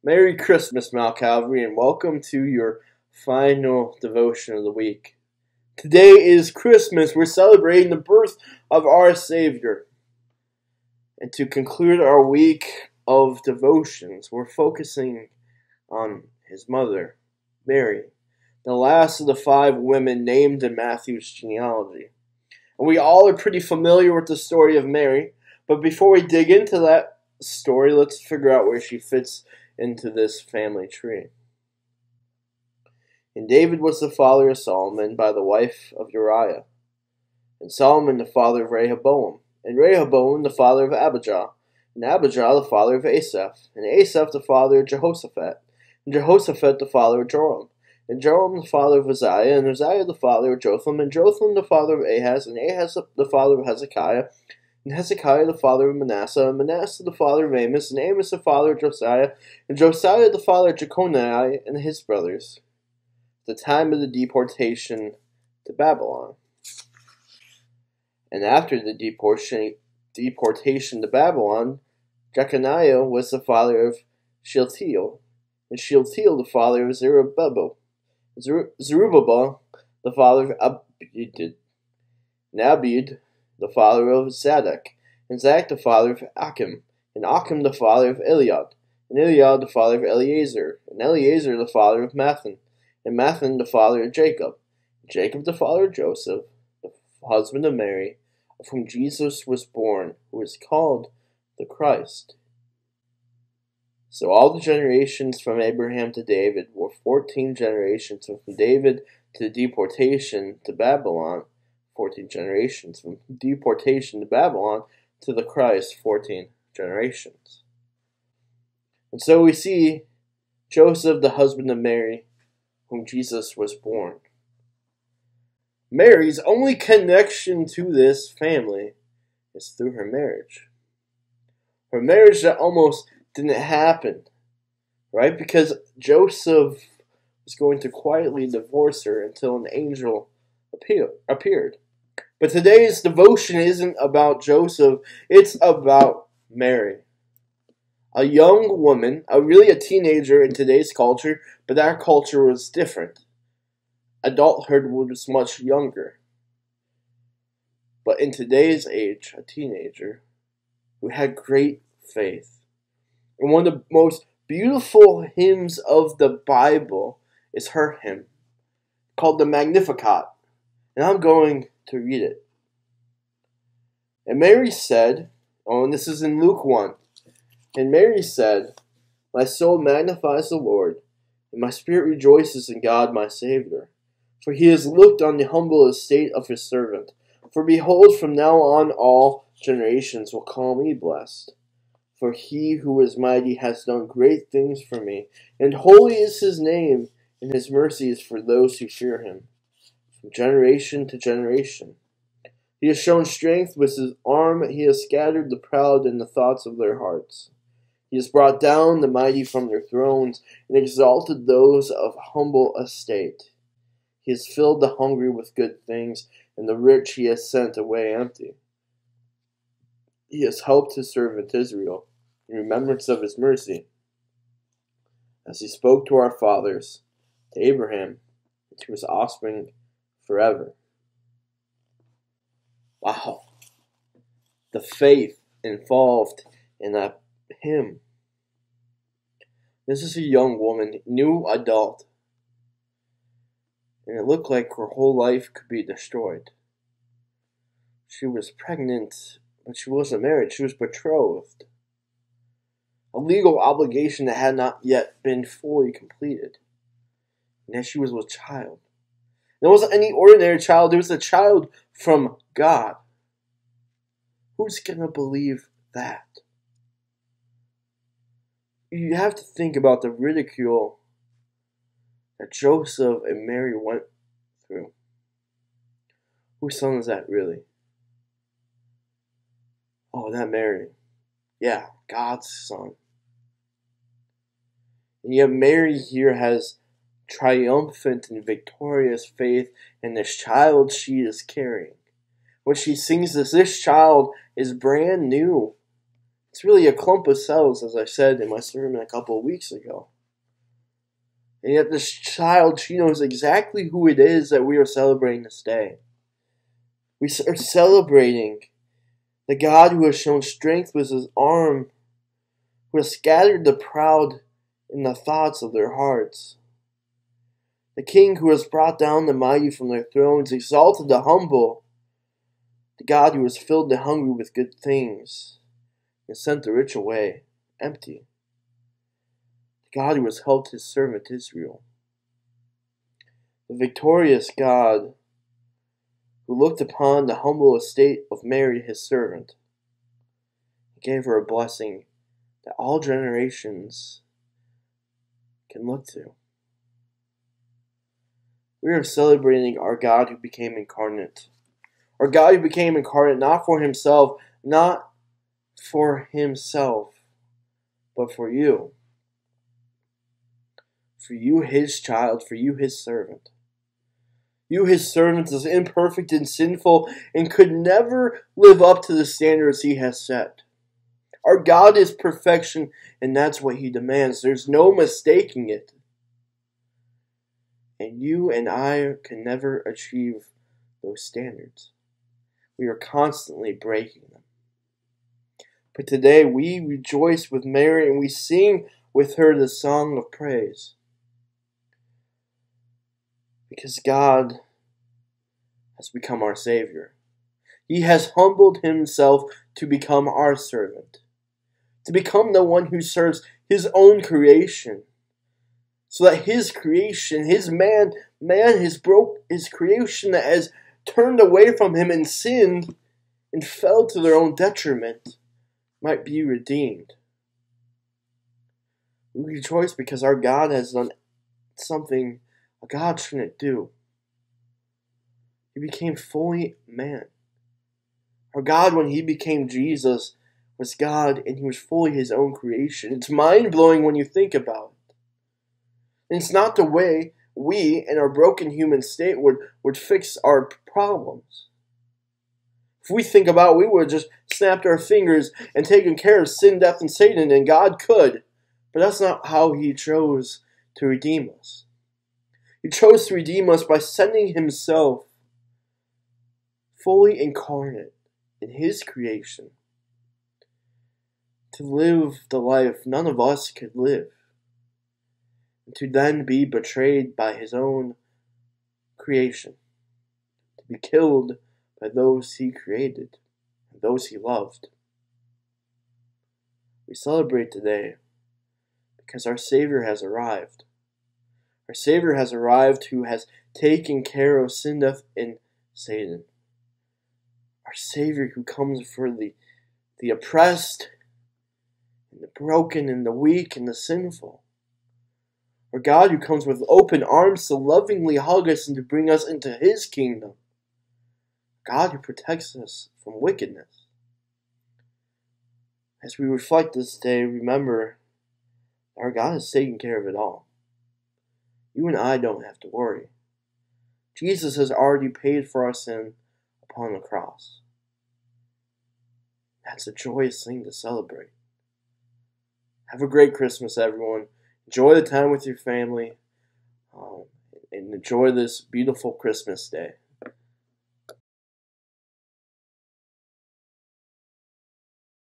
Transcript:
Merry Christmas, Mount Calvary, and welcome to your final devotion of the week. Today is Christmas. We're celebrating the birth of our Savior. And to conclude our week of devotions, we're focusing on his mother, Mary, the last of the 5 women named in Matthew's genealogy. And we all are pretty familiar with the story of Mary, but before we dig into that story, let's figure out where she fits into this family tree. And David was the father of Solomon by the wife of Uriah, and Solomon the father of Rehoboam, and Rehoboam the father of Abijah, and Abijah the father of Asaph, and Asaph the father of Jehoshaphat, and Jehoshaphat the father of Joram, and Joram the father of Uzziah, and Uzziah the father of Jotham, and Jotham the father of Ahaz, and Ahaz the father of Hezekiah, and Hezekiah the father of Manasseh, and Manasseh the father of Amos, and Amos the father of Josiah, and Josiah the father of Jeconiah and his brothers, at the time of the deportation to Babylon. And after the deportation to Babylon, Jeconiah was the father of Shealtiel, and Shealtiel the father of Zerubbabel, Zerubbabel the father of Abid, and Abid the father of Zadok, and Zadok the father of Achim, and Achim the father of Eliad, and Eliad the father of Eleazar, and Eleazar the father of Mathan, and Mathan the father of Jacob, and Jacob the father of Joseph, the husband of Mary, of whom Jesus was born, who is called the Christ. So all the generations from Abraham to David were 14 generations, and from David to the deportation to Babylon, 14 generations. From deportation to Babylon to the Christ, 14 generations. And so we see Joseph, the husband of Mary, whom Jesus was born. Mary's only connection to this family is through her marriage. Her marriage that almost didn't happen, right? Because Joseph was going to quietly divorce her until an angel appeared. But today's devotion isn't about Joseph, it's about Mary. A young woman, really a teenager in today's culture, but that culture was different. Adulthood was much younger. But in today's age, a teenager who had great faith. And one of the most beautiful hymns of the Bible is her hymn, called the Magnificat. And I'm going to read it. And Mary said, and this is in Luke 1, and Mary said, "My soul magnifies the Lord, and my spirit rejoices in God my Savior. For he has looked on the humble estate of his servant. For behold, from now on all generations will call me blessed. For he who is mighty has done great things for me, and holy is his name, and his mercy is for those who fear him, from generation to generation. He has shown strength with his arm, he has scattered the proud in the thoughts of their hearts. He has brought down the mighty from their thrones, and exalted those of humble estate. He has filled the hungry with good things, and the rich he has sent away empty. He has helped his servant Israel, in remembrance of his mercy, as he spoke to our fathers, to Abraham, and to his offspring forever." Wow. The faith involved in that hymn. This is a young woman, new adult, and it looked like her whole life could be destroyed. She was pregnant, but she wasn't married. She was betrothed. A legal obligation that had not yet been fully completed. And yet she was a child. It wasn't any ordinary child. It was a child from God. Who's going to believe that? You have to think about the ridicule that Joseph and Mary went through. Whose son is that really? Oh, that Mary. Yeah, God's son. And yet Mary here has triumphant and victorious faith in this child she is carrying. When she sings this child is brand new. It's really a clump of cells, as I said in my sermon a couple of weeks ago. And yet this child, she knows exactly who it is that we are celebrating this day. We are celebrating the God who has shown strength with his arm, who has scattered the proud in the thoughts of their hearts. The King who has brought down the mighty from their thrones, exalted the humble. The God who has filled the hungry with good things, and sent the rich away empty. The God who has helped his servant Israel. The victorious God who looked upon the humble estate of Mary his servant, and gave her a blessing that all generations can look to. We are celebrating our God who became incarnate. Our God who became incarnate not for himself, but for you. For you, his child, for you, his servant. You, his servant, is imperfect and sinful and could never live up to the standards he has set. Our God is perfection, and that's what he demands. There's no mistaking it. And you and I can never achieve those standards. We are constantly breaking them. But today we rejoice with Mary and we sing with her the song of praise. Because God has become our Savior. He has humbled himself to become our servant. To become the one who serves his own creation. So that his creation, his creation that has turned away from him and sinned and fell to their own detriment, might be redeemed. We rejoice because our God has done something a God shouldn't do. He became fully man. Our God, when he became Jesus, was God and he was fully his own creation. It's mind-blowing when you think about it. And it's not the way we, in our broken human state, would fix our problems. If we think about it, we would have just snapped our fingers and taken care of sin, death, and Satan, and God could. But that's not how he chose to redeem us. He chose to redeem us by sending himself fully incarnate in his creation to live the life none of us could live, and to then be betrayed by his own creation, to be killed by those he created and those he loved. We celebrate today because our Savior has arrived. Our Savior has arrived who has taken care of sin, death, and Satan. Our Savior who comes for the oppressed, and the broken, and the weak, and the sinful. Our God who comes with open arms to lovingly hug us and to bring us into his kingdom. God who protects us from wickedness. As we reflect this day, remember our God is taking care of it all. You and I don't have to worry. Jesus has already paid for our sin upon the cross. That's a joyous thing to celebrate. Have a great Christmas, everyone. Enjoy the time with your family, and enjoy this beautiful Christmas day.